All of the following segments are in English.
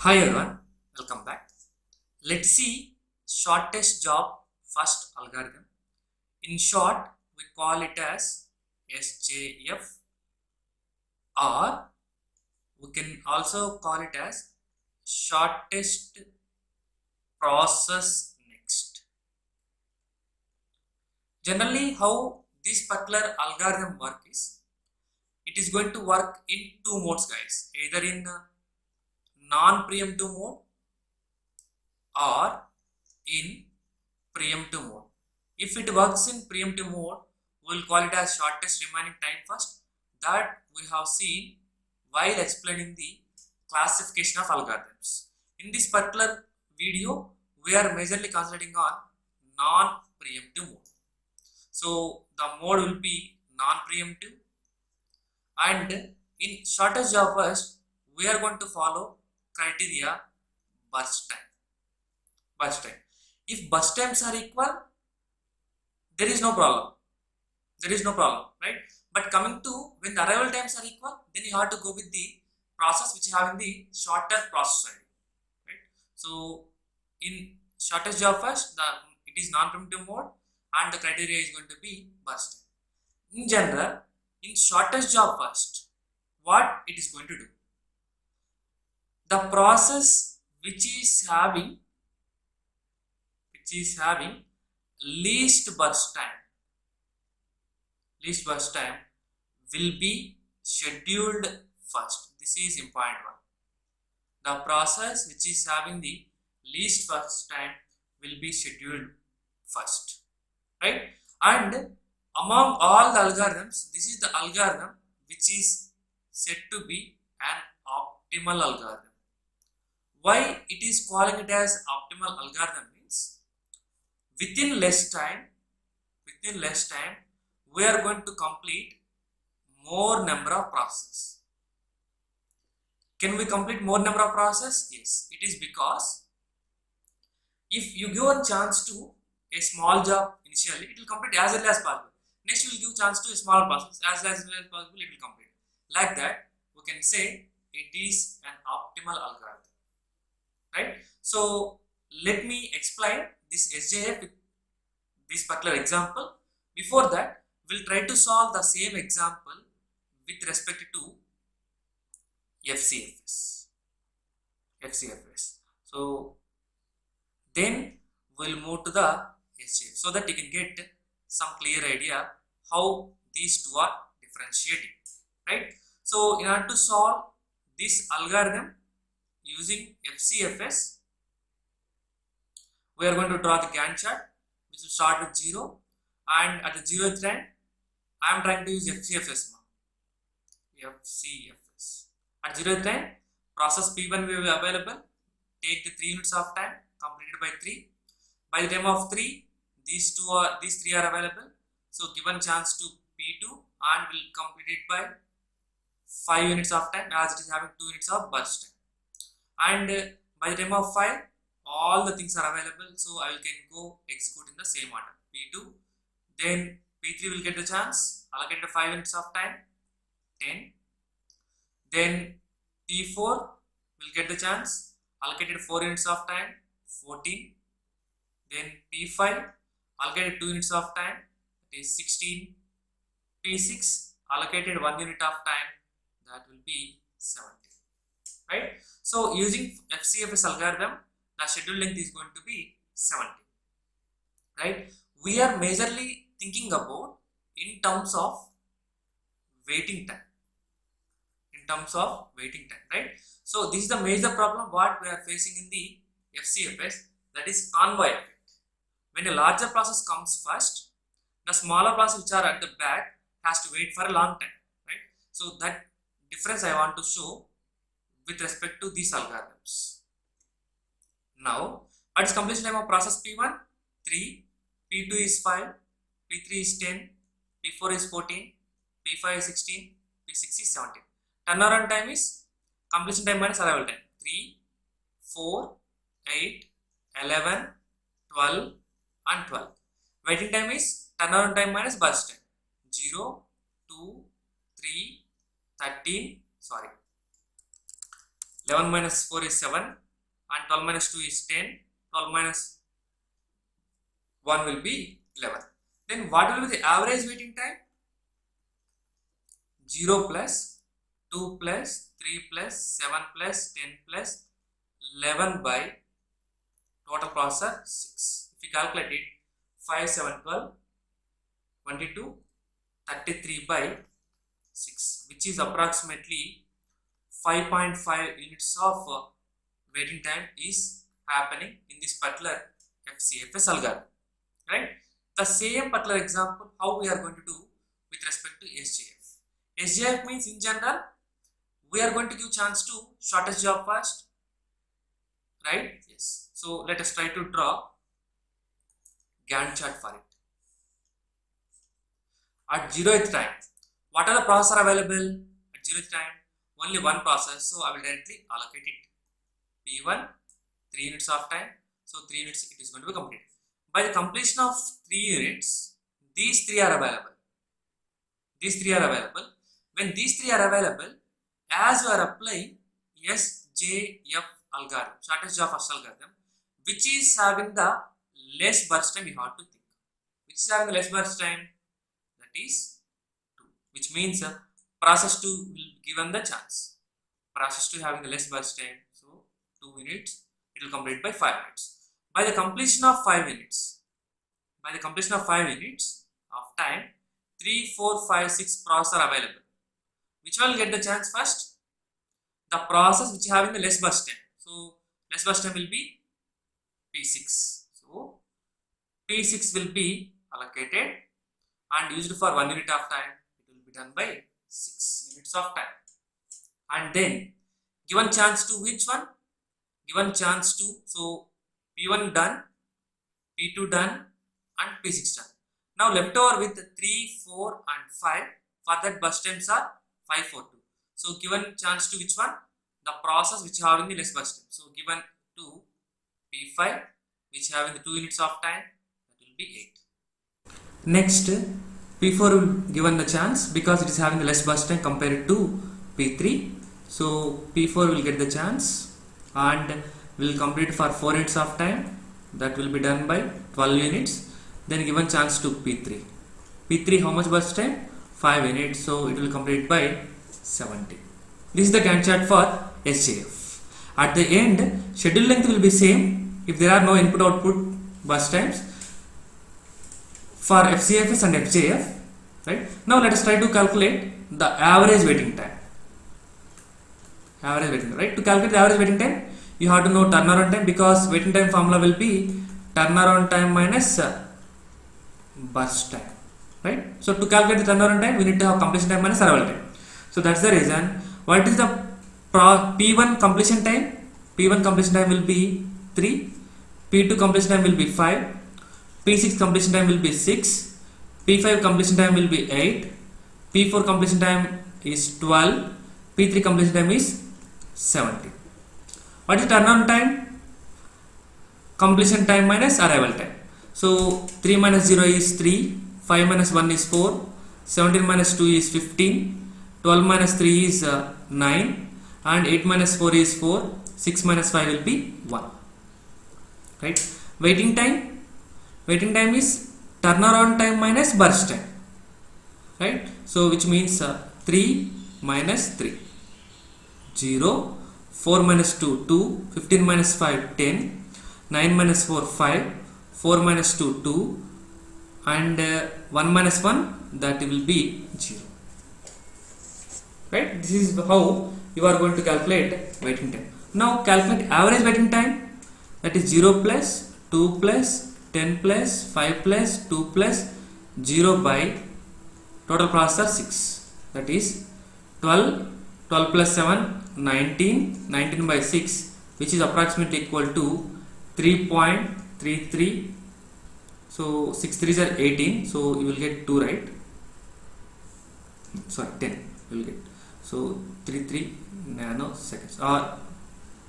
Hi everyone, welcome back. Let's see shortest job first algorithm. In short, we call it as SJF, or we can also call it as shortest process next. Generally, how this particular algorithm work is, it is going to work in two modes, guys. Either in non-preemptive mode or in preemptive mode. If it works in preemptive mode, we will call it as shortest remaining time first. That we have seen while explaining the classification of algorithms. In this particular video, we are majorly concentrating on non-preemptive mode. So the mode will be non-preemptive, and in shortest job first, we are going to follow criteria burst time. If burst times are equal, there is no problem. Right? But coming to when the arrival times are equal, then you have to go with the process which is having the shorter process time. Right? So in shortest job first, it is non-preemptive mode, and the criteria is going to be burst time. In general, in shortest job first, what it is going to do? The process which is having least burst time will be scheduled first. This is important one. The process which is having the least burst time will be scheduled first, right? And among all the algorithms, this is the algorithm which is said to be an optimal algorithm. Why it is calling it as optimal algorithm means within less time, we are going to complete more number of processes. Can we complete more number of processes? Yes, it is because if you give a chance to a small job initially, it will complete as early as possible. Next, you will give chance to a small process as early as possible, it will complete. Like that, we can say it is an optimal algorithm, right? So let me explain this SJF with this particular example. Before that, we'll try to solve the same example with respect to FCFS. So then we'll move to the SJF so that you can get some clear idea how these two are differentiating, right? So in order to solve this algorithm using FCFS, we are going to draw the Gantt chart, which will start with 0, and at the 0th line, I am trying to use FCFS now. FCFS. At 0th line, process P1 will be available. Take the 3 units of time, completed by 3. By the time of 3, these 3 are available. So given chance to P2 and will complete it by 5 units of time as it is having 2 units of burst time. And by the time of 5, all the things are available, so I can go execute in the same order. P2, then P3 will get the chance, allocate 5 units of time, 10. Then P4 will get the chance, allocated 4 units of time, 14. Then P5 allocated 2 units of time, that is 16. P6 allocated 1 unit of time, that will be 17. Right? So using FCFS algorithm, the schedule length is going to be 17. Right? We are majorly thinking about in terms of waiting time. Right? So this is the major problem what we are facing in the FCFS, that is convoy effect. When a larger process comes first, the smaller process which are at the back has to wait for a long time. Right? So that difference I want to show with respect to these algorithms. Now, what is completion time of process P1? 3, P2 is 5, P3 is 10, P4 is 14, P5 is 16, P6 is 17. Turnaround time is completion time minus arrival time. 3, 4, 8, 11, 12 and 12. Waiting time is turnaround time minus burst time. 0, 2, 3, 13, 11 minus 4 is 7 and 12 minus 2 is 10. 12 minus 1 will be 11. Then what will be the average waiting time? 0 plus 2 plus 3 plus 7 plus 10 plus 11 by total processor 6. If you calculate it, 5, 7, 12, 22, 33 by 6, which is approximately 5.5 units of waiting time is happening in this particular FCFS algorithm, right? The same particular example how we are going to do with respect to SJF. SJF means in general we are going to give chance to shortest job first, right? Yes. So let us try to draw Gantt chart for it. At 0th time, what are the processors available at 0th time? Only one process, so I will directly allocate it. P1, 3 units of time, so 3 units it is going to be completed. By the completion of 3 units, these 3 are available. These 3 are available. When these 3 are available, as you are applying SJF algorithm, shortest job first algorithm, which is having the less burst time, you have to think. Which is having the less burst time? That is 2, which means process 2 will be given the chance. Process 2 having the less burst time, so 2 units, it will complete by 5 minutes. By the completion of 5 units, of time, 3, 4, 5, 6 processors are available. Which one will get the chance first? The process which is having the less burst time. So less burst time will be P6. So P6 will be allocated and used for 1 unit of time. It will be done by 6 units of time. And then given chance to which one? Given chance to, so P1 done, P2 done and P6 done. Now left over with 3, 4 and 5. For that burst times are 5, 4, 2. So given chance to which one? The process which having the less burst time. So given to P5 which having the 2 units of time, that will be 8. Next P4 will given the chance because it is having the less burst time compared to P3. So P4 will get the chance and will complete for 4 units of time. That will be done by 12 units. Then given chance to P3. P3 how much burst time? 5 units. So it will complete by 70. This is the Gantt chart for SJF. At the end, schedule length will be same if there are no input output burst times for FCFS and FJF, right? Now let us try to calculate the average waiting time. Right? To calculate the average waiting time, you have to know turnaround time because waiting time formula will be turnaround time minus burst time, right? So to calculate the turnaround time, we need to have completion time minus arrival time. So that's the reason. What is the P1 completion time? P1 completion time will be 3, P2 completion time will be 5, P6 completion time will be 6, P5 completion time will be 8, P4 completion time is 12, P3 completion time is 70. What is turnaround time? Completion time minus arrival time. So 3 minus 0 is 3, 5 minus 1 is 4, 17 minus 2 is 15, 12 minus 3 is 9 and 8 minus 4 is 4, 6 minus 5 will be 1, right? Waiting time is turnaround time minus burst time, right? So which means 3 minus 3, 0, 4 minus 2, 2, 15 minus 5, 10, 9 minus 4, 5, 4 minus 2, 2 and 1 minus 1, that will be 0. Right? This is how you are going to calculate waiting time. Now calculate average waiting time, that is 0 plus 2 plus 10 plus 5 plus 2 plus 0 by total processor 6, that is 12, 12 plus 7, 19, 19 by 6, which is approximately equal to 3.33. So 6 3s are 18, so you will get 2, right? Sorry, 10 you will get. So 33 nanoseconds or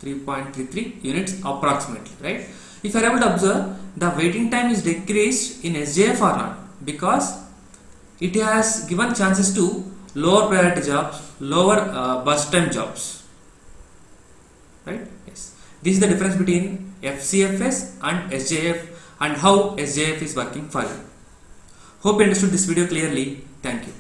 3.33 units approximately, right? If you are able to observe, the waiting time is decreased in SJF or not, because it has given chances to lower priority jobs, lower burst time jobs, right? Yes. This is the difference between FCFS and SJF and how SJF is working for you. Hope you understood this video clearly. Thank you.